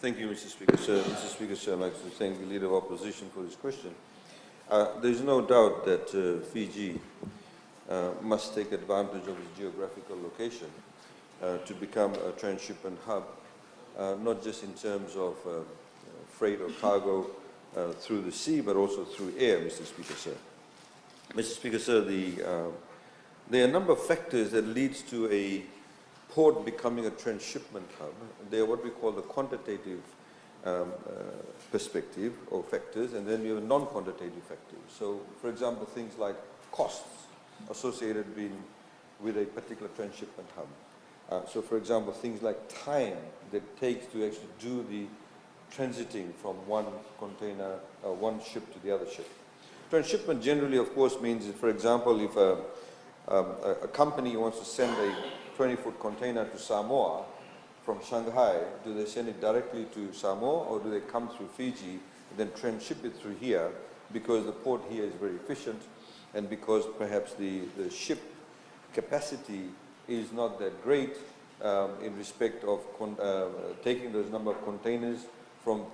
Thank you, Mr. Speaker, sir. Mr. Speaker, sir, I'd like to thank the Leader of Opposition for this question. There is no doubt that Fiji must take advantage of its geographical location to become a transshipment hub, not just in terms of freight or cargo through the sea, but also through air, Mr. Speaker, sir. Mr. Speaker, sir, there are a number of factors that leads to a port becoming a transshipment hub. They are what we call the quantitative perspective or factors, and then you have non-quantitative factors. So, for example, things like costs associated with a particular transshipment hub. So, for example, things like time that it takes to actually do the transiting from one container, one ship to the other ship. Transshipment generally, of course, means, for example, if a company wants to send a 20-foot container to Samoa from Shanghai, do they send it directly to Samoa, or do they come through Fiji and then transship it through here, because the port here is very efficient and because perhaps the ship capacity is not that great in respect of taking those number of containers from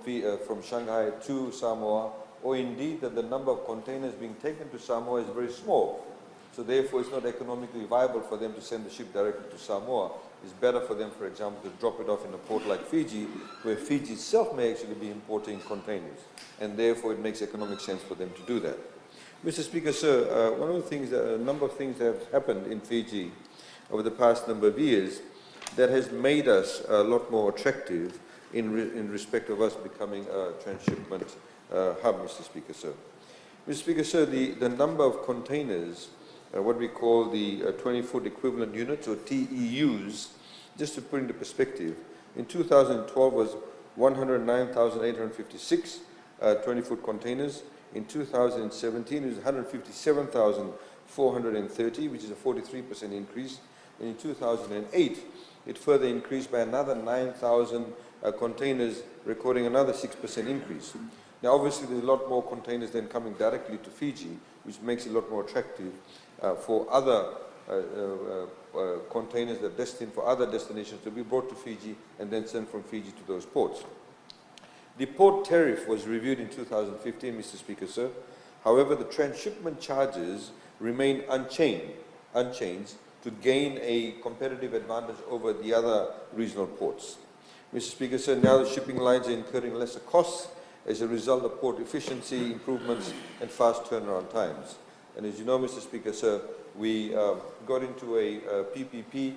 Shanghai to Samoa, or indeed that the number of containers being taken to Samoa is very small. So therefore, it's not economically viable for them to send the ship directly to Samoa. It's better for them, for example, to drop it off in a port like Fiji, where Fiji itself may actually be importing containers. And therefore, it makes economic sense for them to do that. Mr. Speaker, sir, one of the things, a number of things that have happened in Fiji over the past number of years that has made us a lot more attractive in respect of us becoming a transshipment hub, Mr. Speaker, sir. Mr. Speaker, sir, the number of containers, what we call the 20-foot equivalent units, or TEUs, just to put into perspective, in 2012 was 109,856 20-foot containers. In 2017, it was 157,430, which is a 43% increase. And in 2008, it further increased by another 9,000 containers, recording another 6% increase. Now, obviously, there's a lot more containers than coming directly to Fiji, which makes it a lot more attractive for other containers that are destined for other destinations to be brought to Fiji and then sent from Fiji to those ports. The port tariff was reviewed in 2015, Mr. Speaker, sir. However, the transshipment charges remain unchanged to gain a competitive advantage over the other regional ports. Mr. Speaker, sir, now the shipping lines are incurring lesser costs as a result of port efficiency improvements and fast turnaround times. And as you know, Mr. Speaker, sir, we got into a PPP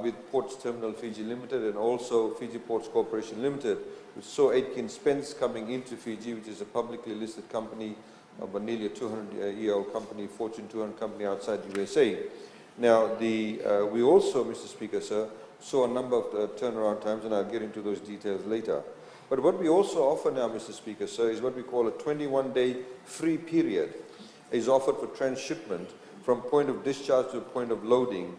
with Ports Terminal Fiji Limited and also Fiji Ports Corporation Limited, which saw Aitken Spence coming into Fiji, which is a publicly listed company, of nearly a 200-year-old company, Fortune 200 company outside USA. Now, we also, Mr. Speaker, sir, saw a number of turnaround times, and I'll get into those details later. But what we also offer now, Mr. Speaker, sir, is what we call a 21-day free period, is offered for transshipment from point of discharge to point of loading,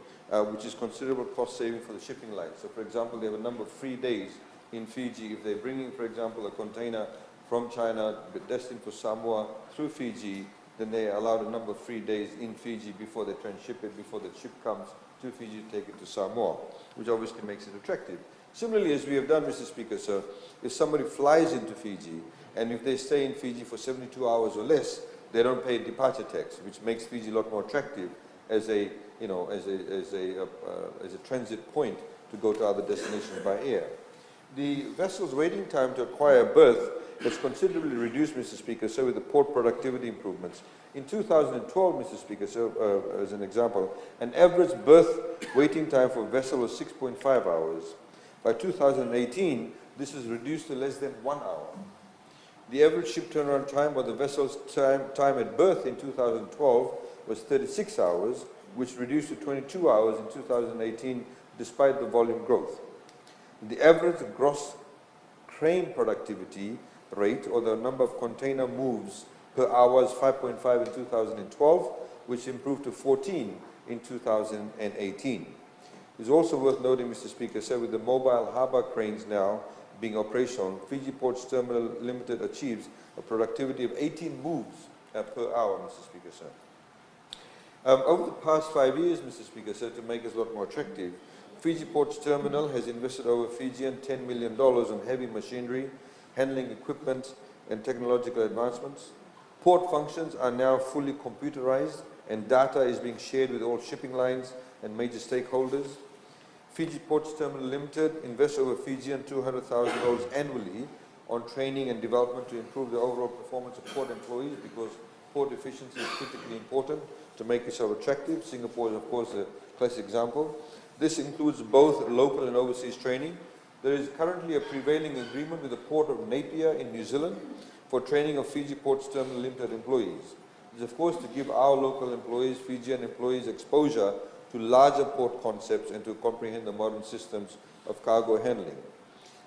which is considerable cost saving for the shipping line. So, for example, they have a number of free days in Fiji. If they're bringing, for example, a container from China destined for Samoa through Fiji, then they are allowed a number of free days in Fiji before they transship it, before the ship comes to Fiji to take it to Samoa, which obviously makes it attractive. Similarly, as we have done, Mr. Speaker, sir, if somebody flies into Fiji, and if they stay in Fiji for 72 hours or less, they don't pay departure tax, which makes Fiji a lot more attractive as a transit point to go to other destinations by air. The vessel's waiting time to acquire a berth has considerably reduced, Mr. Speaker, sir, with the port productivity improvements. In 2012, Mr. Speaker, sir, as an example, an average berth waiting time for a vessel was 6.5 hours. By 2018, this is reduced to less than 1 hour. The average ship turnaround time or the vessel's time at berth in 2012 was 36 hours, which reduced to 22 hours in 2018 despite the volume growth. The average gross crane productivity rate, or the number of container moves per hour, is 5.5 in 2012, which improved to 14 in 2018. It's also worth noting, Mr. Speaker, sir, with the mobile harbour cranes now being operational, Fiji Ports Terminal Limited achieves a productivity of 18 moves per hour, Mr. Speaker, sir. Over the past 5 years, Mr. Speaker, sir, to make us a lot more attractive, Fiji Ports Terminal has invested over Fijian $10 million on heavy machinery, handling equipment, and technological advancements. Port functions are now fully computerized, and data is being shared with all shipping lines and major stakeholders. Fiji Ports Terminal Limited invests over Fijian $200,000 annually on training and development to improve the overall performance of port employees, because port efficiency is critically important to make yourself attractive. Singapore is, of course, a classic example. This includes both local and overseas training. There is currently a prevailing agreement with the Port of Napier in New Zealand for training of Fiji Ports Terminal Limited employees. This is, of course, to give our local employees, Fijian employees, exposure to larger port concepts and to comprehend the modern systems of cargo handling.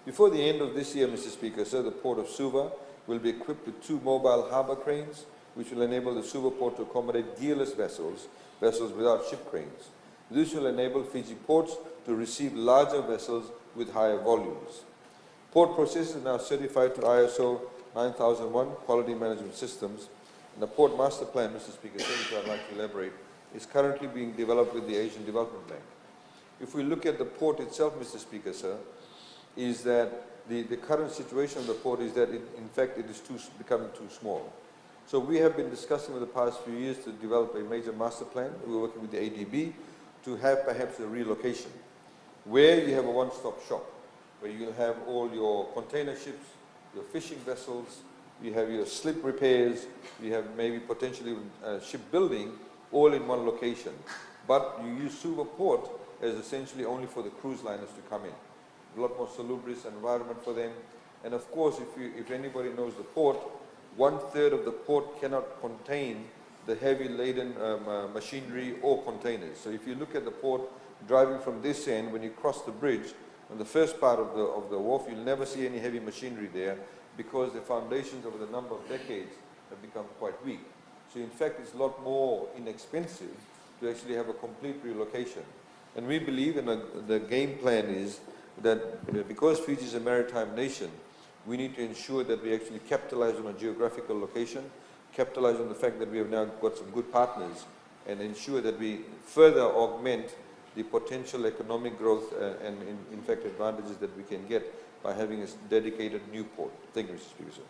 Before the end of this year, Mr. Speaker, sir, the Port of Suva will be equipped with 2 mobile harbour cranes, which will enable the Suva port to accommodate gearless vessels without ship cranes. This will enable Fiji ports to receive larger vessels with higher volumes. Port processes are now certified to ISO 9001 quality management systems, and the port master plan, Mr. Speaker, which I'd like to elaborate, is currently being developed with the Asian Development Bank. If we look at the port itself, Mr. Speaker, sir, is that the current situation of the port is that, in fact, it is becoming too small. So we have been discussing over the past few years to develop a major master plan. We're working with the ADB to have perhaps a relocation where you have a one-stop shop, where you'll have all your container ships, your fishing vessels, you have your slip repairs, you have maybe potentially shipbuilding, all in one location. But you use Suva Port as essentially only for the cruise liners to come in. A lot more salubrious environment for them. And of course, if anybody knows the port, 1/3 of the port cannot contain the heavy laden machinery or containers. So if you look at the port, driving from this end, when you cross the bridge, on the first part of the wharf, you'll never see any heavy machinery there, because the foundations over the number of decades have become quite weak. So in fact, it's a lot more inexpensive to actually have a complete relocation. And we believe, and the game plan is that because Fiji is a maritime nation, we need to ensure that we actually capitalize on a geographical location, capitalize on the fact that we have now got some good partners, and ensure that we further augment the potential economic growth and in fact advantages that we can get by having a dedicated new port. Thank you, Mr. Speaker, sir.